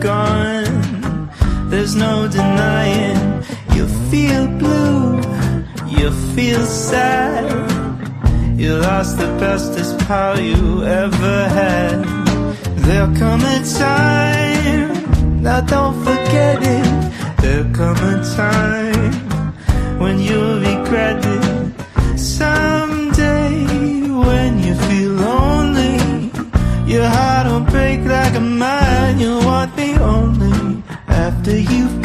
gone. There's no denying. You feel blue, you feel sad. You lost the bestest pal you ever had. There'll come a time, now don't forget it. There'll come a time when you'll regret it. Someday when you feel lonely, your heart will break like a mine. You'll want me only after you've